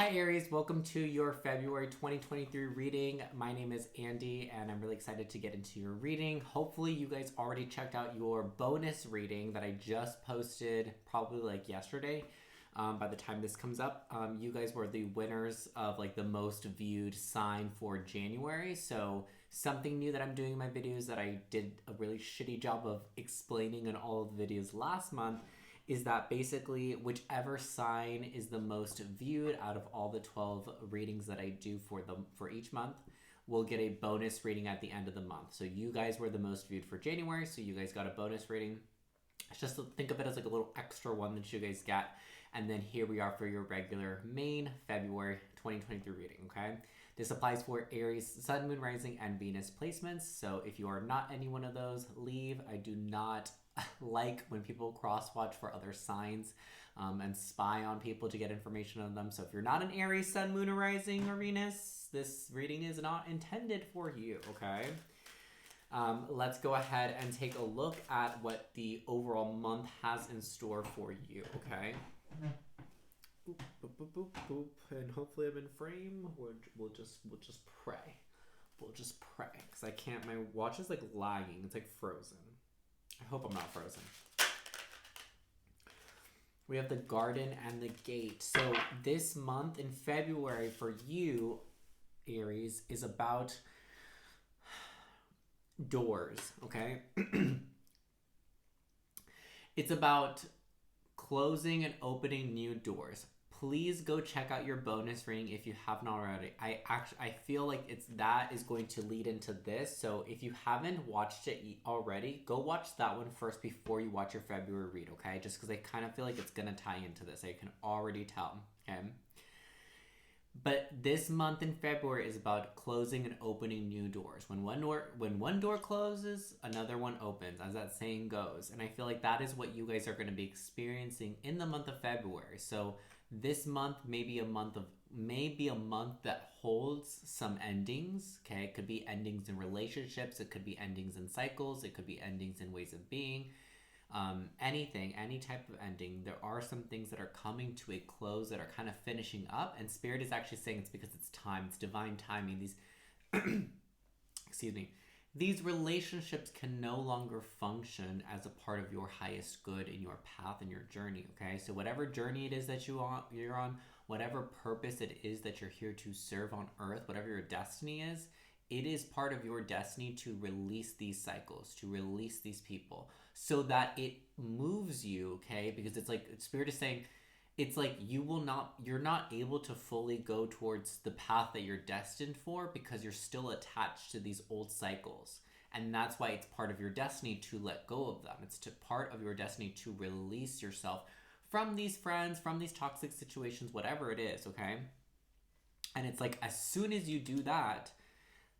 Hi Aries, welcome to your February 2023 reading. My name is Andy and I'm really excited to get into your reading. Hopefully you guys already checked out your bonus reading that I just posted probably like yesterday. By the time this comes up, you guys were the winners of like the most viewed sign for January. So something new that I'm doing in my videos that I did a really shitty job of explaining in all of the videos last month is that basically whichever sign is the most viewed out of all the 12 readings that I do for each month will get a bonus reading at the end of the month. So you guys were the most viewed for January, so you guys got a bonus reading. Just think of it as like a little extra one that you guys got. And then here we are for your regular main February 2023 reading, okay? This applies for Aries, Sun, Moon, Rising, and Venus placements. So if you are not any one of those, leave. I do not like when people cross-watch for other signs and spy on people to get information on them. So if you're not an Aries, Sun, Moon, or Rising, or Venus, this reading is not intended for you, okay? Let's go ahead and take a look at what the overall month has in store for you, okay? Boop, boop, boop, boop, boop. And hopefully I'm in frame. We'll just pray. We'll just pray, because I can't, my watch is like lagging. It's like frozen. I hope I'm not frozen. We have the garden and the gate. So this month in February for you, Aries, is about doors, okay? It's about closing and opening new doors. Please go check out your bonus reading if you haven't already. I feel like that is going to lead into this. So if you haven't watched it already, go watch that one first before you watch your February read, okay? Just because I kind of feel like it's going to tie into this. I can already tell, okay? But this month in February is about closing and opening new doors. When one door closes, another one opens, as that saying goes. And I feel like that is what you guys are going to be experiencing in the month of February. So this month may be a month that holds some endings, okay? It could be endings in relationships, it could be endings in cycles, it could be endings in ways of being. Anything, any type of ending, there are some things that are coming to a close that are kind of finishing up, and Spirit is actually saying it's because it's time, it's divine timing. These excuse me, these relationships can no longer function as a part of your highest good in your path and your journey, okay? So whatever journey it is that you're on, whatever purpose it is that you're here to serve on earth, whatever your destiny is, it is part of your destiny to release these cycles, to release these people, so that it moves you, okay? Because it's like Spirit is saying, it's like you're not able to fully go towards the path that you're destined for because you're still attached to these old cycles. And that's why it's part of your destiny to let go of them. It's part of your destiny to release yourself from these friends, from these toxic situations, whatever it is, okay? And it's like as soon as you do that,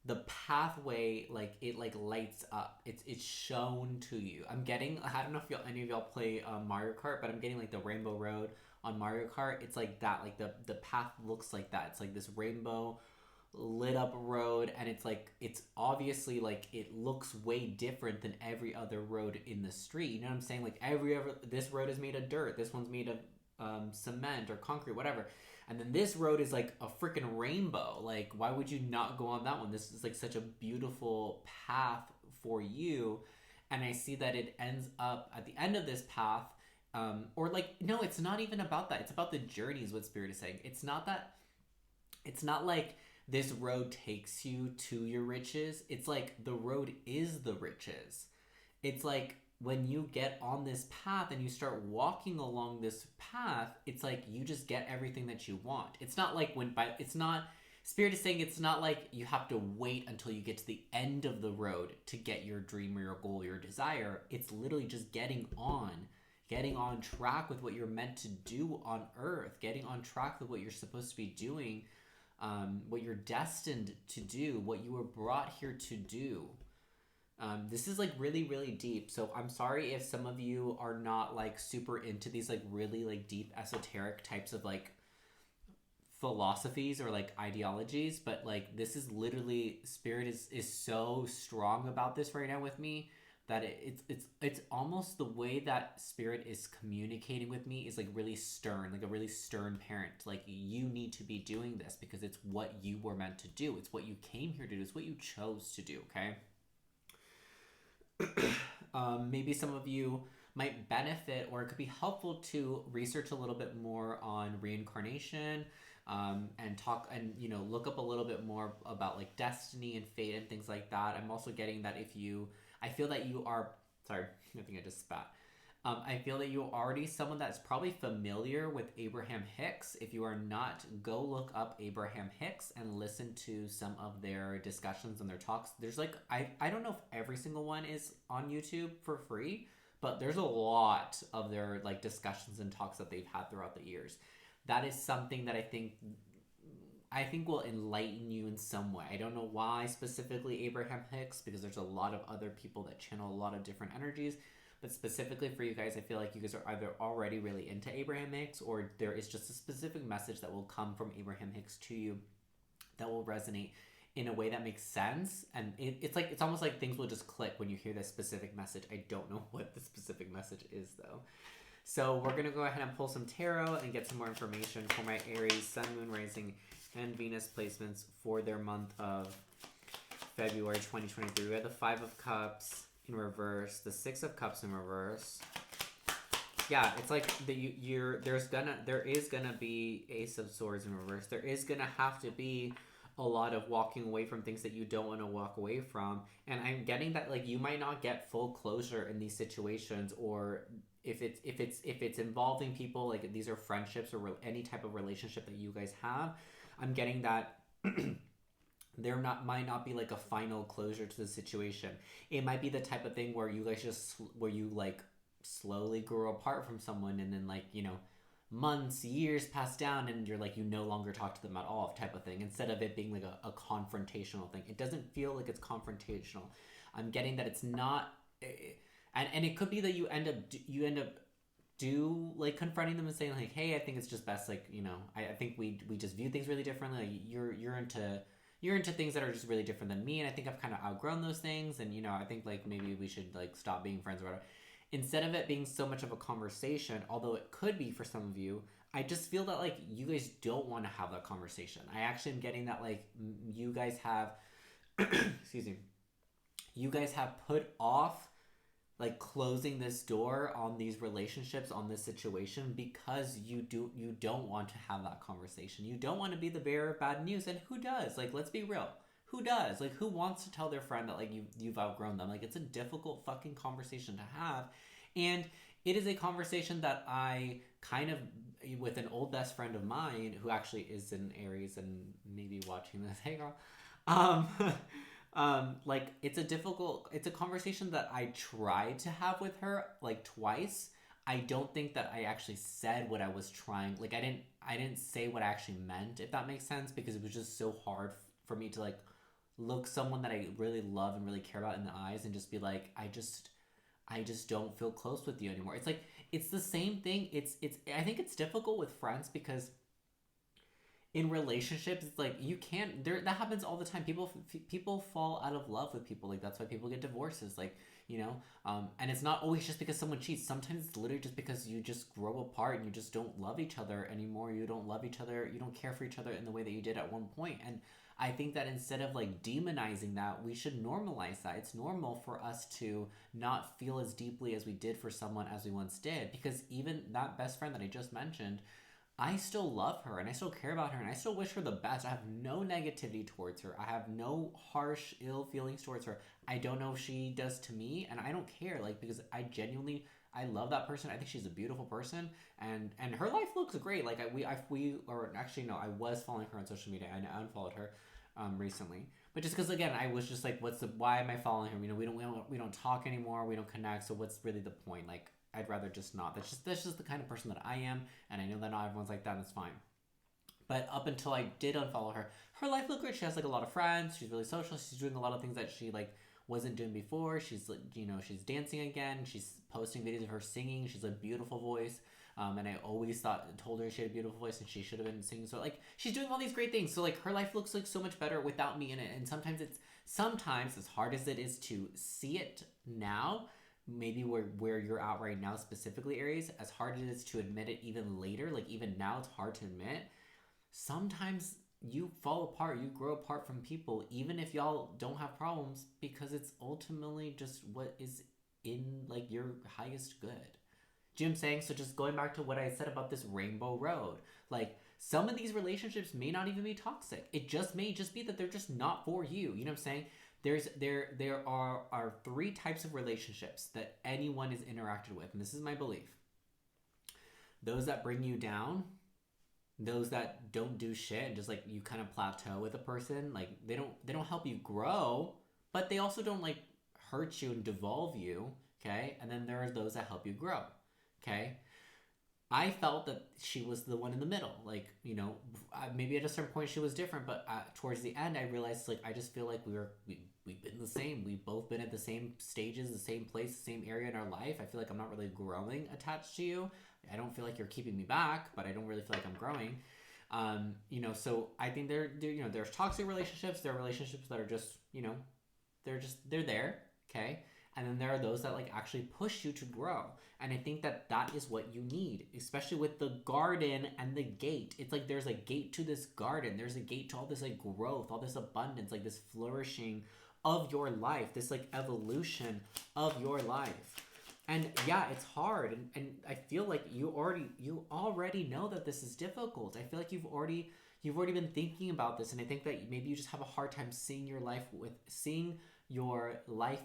the pathway lights up. It's shown to you. I'm getting, I don't know if any of y'all play Mario Kart, but I'm getting like the rainbow road on Mario Kart. It's like that, like the path looks like that. It's like this rainbow lit up road, and it's obviously like it looks way different than every other road in the street. You know what I'm saying? Like this road is made of dirt, this one's made of cement or concrete, whatever. And then this road is like a freaking rainbow. Like, why would you not go on that one? This is like such a beautiful path for you. And I see that it ends up at the end of this path. Or like, no, it's not even about that. It's about the journey is what Spirit is saying. It's not like this road takes you to your riches. It's like the road is the riches. It's like when you get on this path and you start walking along this path, it's like you just get everything that you want. It's not like Spirit is saying it's not like you have to wait until you get to the end of the road to get your dream or your goal, your desire. It's literally just getting on track with what you're meant to do on earth, getting on track with what you're supposed to be doing, what you're destined to do, what you were brought here to do. This is like really, really deep. So I'm sorry if some of you are not like super into these like really like deep esoteric types of like philosophies or like ideologies, but like this is literally Spirit is so strong about this right now with me that it's almost the way that spirit is communicating with me is like really stern, like a really stern parent. Like, you need to be doing this because it's what you were meant to do. It's what you came here to do. It's what you chose to do. Okay. Maybe some of you might benefit, or it could be helpful to research a little bit more on reincarnation, and talk and look up a little bit more about like destiny and fate and things like that. I'm also getting that I feel that you are, sorry, I think I just spat. I feel that you're already someone that's probably familiar with Abraham Hicks. If you are not, go look up Abraham Hicks and listen to some of their discussions and their talks. There's like, I don't know if every single one is on YouTube for free, but there's a lot of their like discussions and talks that they've had throughout the years. That is something that I think will enlighten you in some way. I don't know why specifically Abraham Hicks, because there's a lot of other people that channel a lot of different energies. But specifically for you guys, I feel like you guys are either already really into Abraham Hicks, or there is just a specific message that will come from Abraham Hicks to you that will resonate in a way that makes sense. And it's almost like things will just click when you hear this specific message. I don't know what the specific message is though. So we're going to go ahead and pull some tarot and get some more information for my Aries, Sun, Moon, Rising, and Venus placements for their month of February 2023. We have the Five of Cups in reverse, the Six of Cups in reverse. Yeah, it's like there is gonna be Ace of Swords in reverse. There is gonna have to be a lot of walking away from things that you don't want to walk away from. And I'm getting that like you might not get full closure in these situations, or if it's involving people, like these are friendships or any type of relationship that you guys have. I'm getting that might not be like a final closure to the situation. It might be the type of thing where you guys where you like slowly grow apart from someone, and then like months, years pass down, and you're like you no longer talk to them at all, type of thing, instead of it being like a confrontational thing. It doesn't feel like it's confrontational. I'm getting that it's not, and it could be that you end up like confronting them and saying like, hey, I think it's just best, like I think we just view things really differently. Like, you're into things that are just really different than me, and I think I've kind of outgrown those things, and I think like maybe we should like stop being friends or whatever. Instead of it being so much of a conversation, although it could be for some of you, I just feel that like you guys don't want to have that conversation. I actually am getting that like you guys have excuse me, you guys have put off like closing this door on these relationships, on this situation, because you don't want to have that conversation. You don't want to be the bearer of bad news. And who does? Like, let's be real. Who does? Like, who wants to tell their friend that like you've outgrown them? Like, it's a difficult fucking conversation to have. And it is a conversation that I kind of, with an old best friend of mine who actually is in Aries and maybe watching this, hey girl, like it's a conversation that I tried to have with her like twice. I don't think that I actually said what I was trying, like I didn't say what I actually meant, if that makes sense, because it was just so hard for me to like look someone that I really love and really care about in the eyes and just be like, I just don't feel close with you anymore. It's like, it's the same thing. I think it's difficult with friends because in relationships, it's like you can't, that happens all the time. People fall out of love with people. Like, that's why people get divorces, like, and it's not always just because someone cheats. Sometimes it's literally just because you just grow apart and you just don't love each other anymore. You don't love each other. You don't care for each other in the way that you did at one point. And I think that instead of like demonizing that, we should normalize that. It's normal for us to not feel as deeply as we did for someone as we once did, because even that best friend that I just mentioned, I still love her and I still care about her and I still wish her the best. I have no negativity towards her. I have no harsh, ill feelings towards her. I don't know if she does to me, and I don't care, like, because I love that person. I think she's a beautiful person, and her life looks great. Like, I was following her on social media. I unfollowed her recently, but just because, again, I was just like, why am I following her? We don't talk anymore. We don't connect. So what's really the point? Like, I'd rather just not. That's just the kind of person that I am, and I know that not everyone's like that, and it's fine. But up until I did unfollow her, her life looked great. She has like a lot of friends. She's really social. She's doing a lot of things that she like wasn't doing before. She's like, she's dancing again. She's posting videos of her singing. She's a beautiful voice. And I always told her she had a beautiful voice and she should have been singing. So like she's doing all these great things. So like her life looks like so much better without me in it. And sometimes as hard as it is to see it now, maybe where you're at right now, specifically Aries, as hard as it is to admit it even later, like even now it's hard to admit, sometimes you fall apart, you grow apart from people, even if y'all don't have problems, because it's ultimately just what is in like your highest good. Do you know what I'm saying? So just going back to what I said about this rainbow road, like some of these relationships may not even be toxic. It just may just be that they're just not for you. You know what I'm saying? There are three types of relationships that anyone is interacted with, and this is my belief. Those that bring you down, those that don't do shit and just like you kind of plateau with a person, like they don't help you grow, but they also don't like hurt you and devolve you, okay? And then there are those that help you grow, okay? I felt that she was the one in the middle. Like, you know, maybe at a certain point she was different, but towards the end I realized like I just feel like we've been the same. We've both been at the same stages, the same place, the same area in our life. I feel like I'm not really growing attached to you. I don't feel like you're keeping me back, but I don't really feel like I'm growing. You know, so I think you know, there's toxic relationships. There are relationships that are just, you know, they're there, okay? And then there are those that like actually push you to grow. And I think that is what you need, especially with the garden and the gate. It's like there's a gate to this garden. There's a gate to all this like growth, all this abundance, like this flourishing of your life, this like evolution of your life. And yeah, it's hard, and I feel like you already know that this is difficult. I feel like you've already been thinking about this, and I think that maybe you just have a hard time seeing your life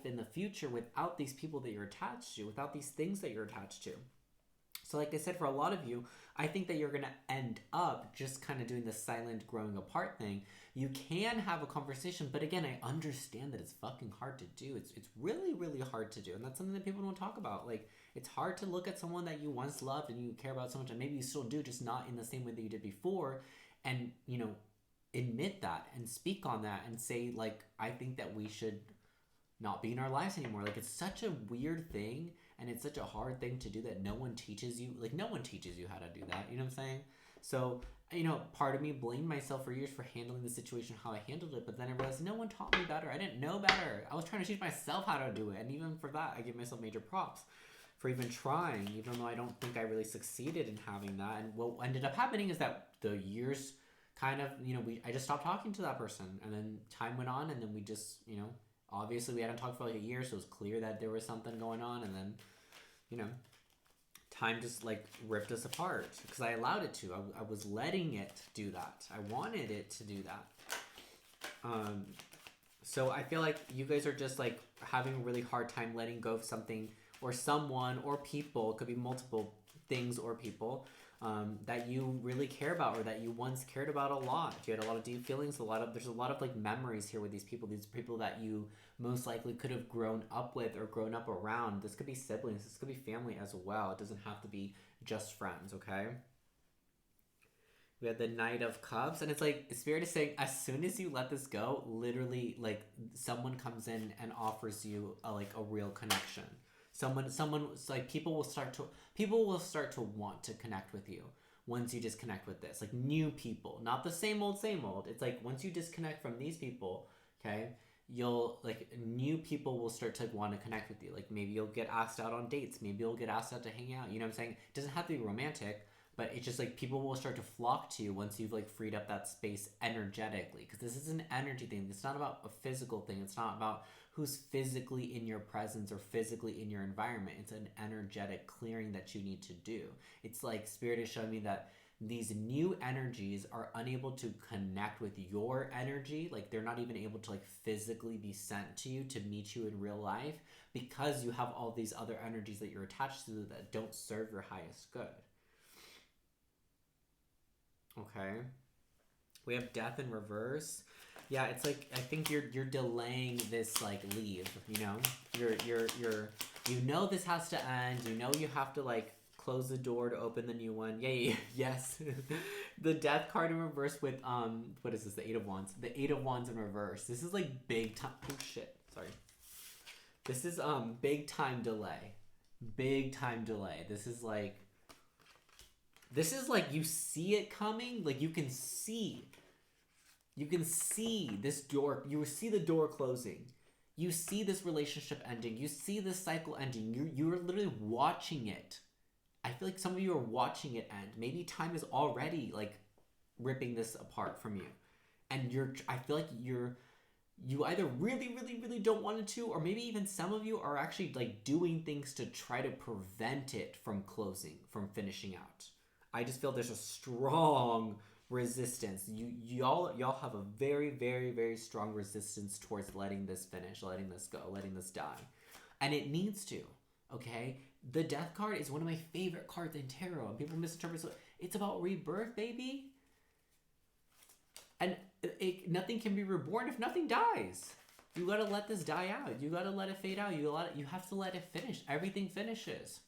in the future without these people that you're attached to, without these things that you're attached to. So like I said, for a lot of you, I think that you're going to end up just kind of doing the silent growing apart thing. You can have a conversation, but again, I understand that it's fucking hard to do. It's really, really hard to do. And that's something that people don't talk about. Like, it's hard to look at someone that you once loved and you care about so much, and maybe you still do, just not in the same way that you did before. And, you know, admit that and speak on that and say, like, I think that we should not be in our lives anymore. Like, it's such a weird thing, and it's such a hard thing to do that no one teaches you. Like, no one teaches you how to do that. You know what I'm saying? So, you know, part of me blamed myself for years for handling the situation how I handled it, but then I realized no one taught me better. I didn't know better. I was trying to teach myself how to do it, and even for that, I give myself major props for even trying, even though I don't think I really succeeded in having that. And what ended up happening is that the years kind of, you know, I just stopped talking to that person, and then time went on, and then we just, you know, obviously we hadn't talked for like a year, so it was clear that there was something going on, and then, you know, time just like ripped us apart because I allowed it to. I was letting it do that. I wanted it to do that. So I feel like you guys are just like having a really hard time letting go of something or someone or people. It could be multiple things or people that you really care about or that you once cared about a lot. You had a lot of deep feelings, there's a lot of like memories here with these people that you most likely could have grown up with or grown up around. This could be siblings, this could be family as well. It doesn't have to be just friends, okay? We had the Knight of Cups, and it's like Spirit is saying as soon as you let this go, literally like someone comes in and offers you a real connection. Someone like people will start to want to connect with you once you disconnect with this. Like new people, not the same old. It's like once you disconnect from these people, okay, you'll like new people will start to want to connect with you. Like maybe you'll get asked out on dates, maybe you'll get asked out to hang out. You know what I'm saying? It doesn't have to be romantic, but it's just like people will start to flock to you once you've like freed up that space energetically, because this is an energy thing. It's not about a physical thing. It's not about who's physically in your presence or physically in your environment. It's an energetic clearing that you need to do. It's like Spirit is showing me that these new energies are unable to connect with your energy. Like they're not even able to like physically be sent to you to meet you in real life because you have all these other energies that you're attached to that don't serve your highest good. Okay. We have Death in reverse. Yeah, it's like I think you're delaying this like leave, you know? You're you know this has to end. You know you have to like close the door to open the new one. Yay, yes. The Death card in reverse with what is this? The Eight of Wands. The Eight of Wands in reverse. This is like big time. Oh shit. Sorry. This is big time delay. Big time delay. This is like This is like you see it coming. Like you can see this door. You see the door closing. You see this relationship ending. You see this cycle ending. You're literally watching it. I feel like some of you are watching it end. Maybe time is already like ripping this apart from you. And I feel like you either really don't want it to, or maybe even some of you are actually like doing things to try to prevent it from closing, from finishing out. I just feel there's a strong resistance. Y'all have a very strong resistance towards letting this finish, letting this go, letting this die. And it needs to, okay? The Death card is one of my favorite cards in tarot, and people misinterpret it. It's about rebirth, baby. And nothing can be reborn if nothing dies. You gotta let this die out. You gotta let it fade out. You have to let it finish. Everything finishes.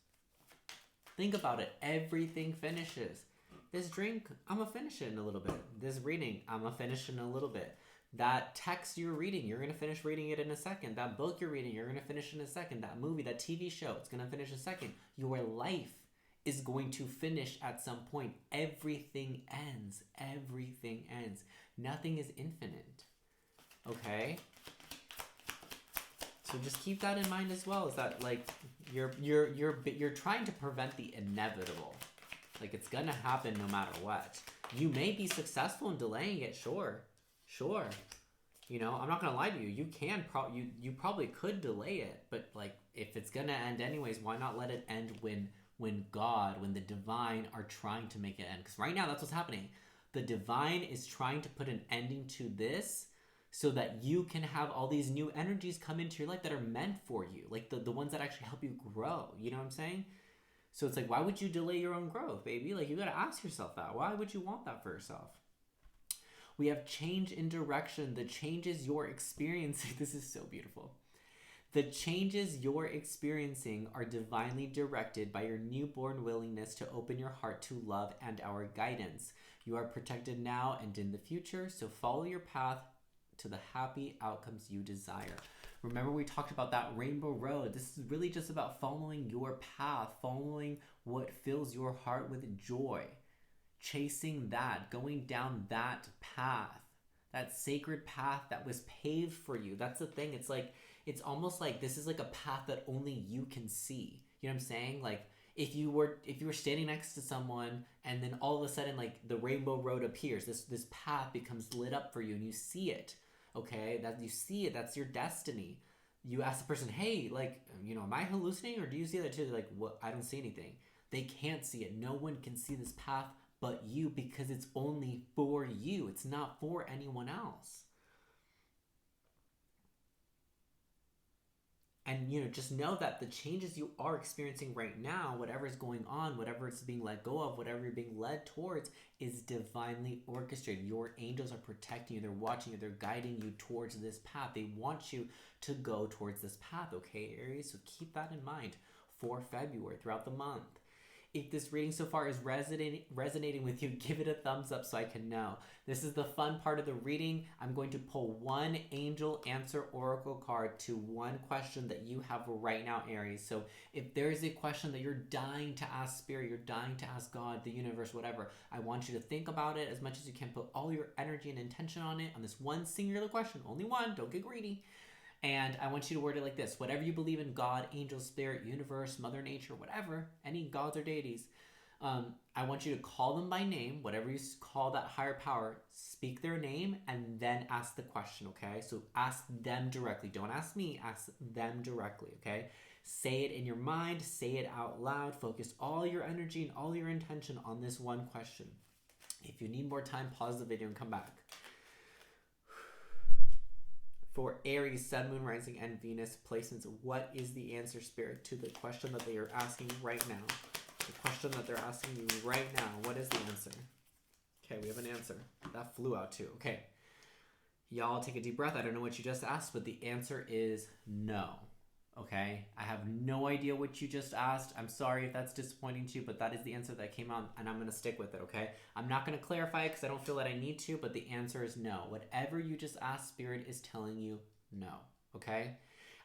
Think about it. Everything finishes. This drink, I'm gonna finish it in a little bit. This reading, I'm gonna finish in a little bit. That text you're reading, you're gonna finish reading it in a second. That book you're reading, you're gonna finish in a second. That movie, that TV show, it's gonna finish in a second. Your life is going to finish at some point. Everything ends. Everything ends. Nothing is infinite. Okay? So just keep that in mind as well. Is that like you're trying to prevent the inevitable. Like it's gonna happen no matter what. You may be successful in delaying it, sure. You know, I'm not gonna lie to you. You probably could delay it, but like if it's gonna end anyways, why not let it end when God, when the divine are trying to make it end? Because right now that's what's happening. The divine is trying to put an ending to this so that you can have all these new energies come into your life that are meant for you. Like the ones that actually help you grow. You know what I'm saying? So it's like, why would you delay your own growth, baby? Like you gotta ask yourself that. Why would you want that for yourself? We have change in direction. The changes you're experiencing. This is so beautiful. The changes you're experiencing are divinely directed by your newborn willingness to open your heart to love and our guidance. You are protected now and in the future, so follow your path to the happy outcomes you desire. Remember we talked about that rainbow road. This is really just about following your path, following what fills your heart with joy, chasing that, going down that path, that sacred path that was paved for you. That's the thing. It's like, it's almost like this is like a path that only you can see. You know what I'm saying? Like if you were standing next to someone and then all of a sudden like the rainbow road appears, this path becomes lit up for you and you see it. Okay, that you see it, that's your destiny. You ask the person, hey, like, you know, am I hallucinating or do you see that too? They're like, what? I don't see anything. They can't see it. No one can see this path but you, because it's only for you. It's not for anyone else. And, you know, just know that the changes you are experiencing right now, whatever is going on, whatever it's being let go of, whatever you're being led towards, is divinely orchestrated. Your angels are protecting you. They're watching you. They're guiding you towards this path. They want you to go towards this path, okay, Aries? So keep that in mind for February, throughout the month. If this reading so far is resonating with you, give it a thumbs up so I can know. This is the fun part of the reading. I'm going to pull one angel answer oracle card to one question that you have right now, Aries. So if there's a question that you're dying to ask Spirit, you're dying to ask God, the universe, whatever, I want you to think about it as much as you can. Put all your energy and intention on it, on this one singular question. Only one. Don't get greedy. And I want you to word it like this. Whatever you believe in, God, angel, spirit, universe, mother nature, whatever, any gods or deities, I want you to call them by name, whatever you call that higher power, speak their name, and then ask the question, okay? So ask them directly. Don't ask me, ask them directly, okay? Say it in your mind, say it out loud, focus all your energy and all your intention on this one question. If you need more time, pause the video and come back. For Aries, Sun, Moon, Rising, and Venus placements, what is the answer, Spirit, to the question that they are asking right now? The question that they're asking you right now, what is the answer? Okay, we have an answer. That flew out too. Okay. Y'all take a deep breath. I don't know what you just asked, but the answer is no. Okay? I have no idea what you just asked. I'm sorry if that's disappointing to you, but that is the answer that came out, and I'm going to stick with it, okay? I'm not going to clarify it because I don't feel that I need to, but the answer is no. Whatever you just asked, Spirit is telling you no, okay?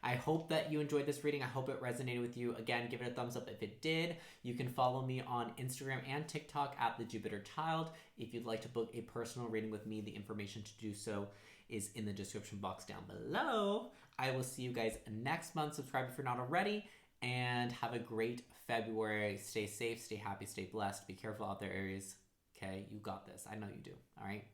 I hope that you enjoyed this reading. I hope it resonated with you. Again, give it a thumbs up if it did. You can follow me on Instagram and TikTok at TheJupiterChild. If you'd like to book a personal reading with me, the information to do so is in the description box down below. I will see you guys next month. Subscribe if you're not already, and have a great February. Stay safe, stay happy, stay blessed. Be careful out there, Aries. Okay, you got this. I know you do. All right.